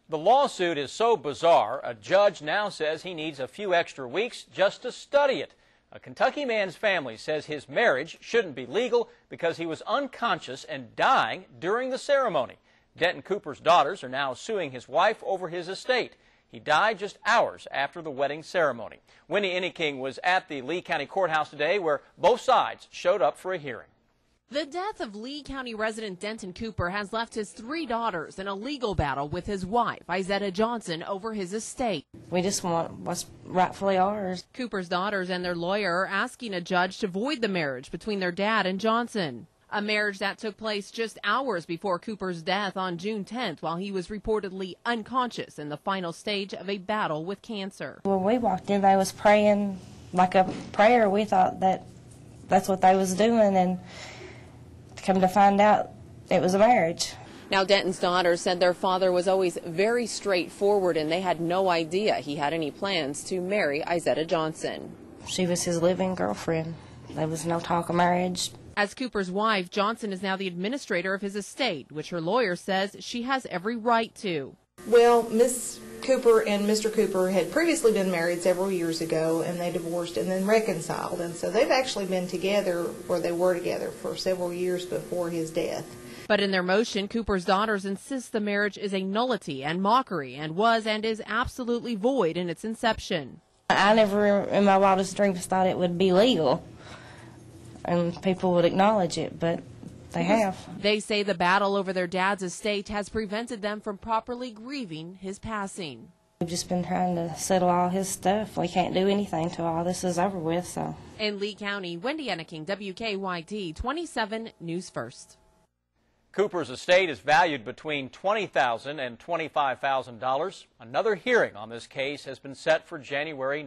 The lawsuit is so bizarre, a judge now says he needs a few extra weeks just to study it. A Kentucky man's family says his marriage shouldn't be legal because he was unconscious and dying during the ceremony. Denton Cooper's daughters are now suing his wife over his estate. He died just hours after the wedding ceremony. Wendy Anyking was at the Lee County Courthouse today where both sides showed up for a hearing. The death of Lee County resident Denton Cooper has left his 3 daughters in a legal battle with his wife, Izetta Johnson, over his estate. We just want what's rightfully ours. Cooper's daughters and their lawyer are asking a judge to void the marriage between their dad and Johnson. A marriage that took place just hours before Cooper's death on June 10th while he was reportedly unconscious in the final stage of a battle with cancer. When we walked in, they was praying like a prayer. We thought that's what they was doing, and come to find out it was a marriage. Now, Denton's daughter said their father was always very straightforward and they had no idea he had any plans to marry Izetta Johnson. She was his living girlfriend. There was no talk of marriage. As Cooper's wife, Johnson is now the administrator of his estate, which her lawyer says she has every right to. Well, Miss Cooper and Mr. Cooper had previously been married several years ago, and they divorced and then reconciled. And so they've actually been together, or they were together, for several years before his death. But in their motion, Cooper's daughters insist the marriage is a nullity and mockery and was and is absolutely void in its inception. I never in my wildest dreams thought it would be legal and people would acknowledge it, but they have. They say the battle over their dad's estate has prevented them from properly grieving his passing. We've just been trying to settle all his stuff. We can't do anything till all this is over with. So. In Lee County, Wendy Anyking, WKYT 27 News First. Cooper's estate is valued between $20,000 and $25,000. Another hearing on this case has been set for January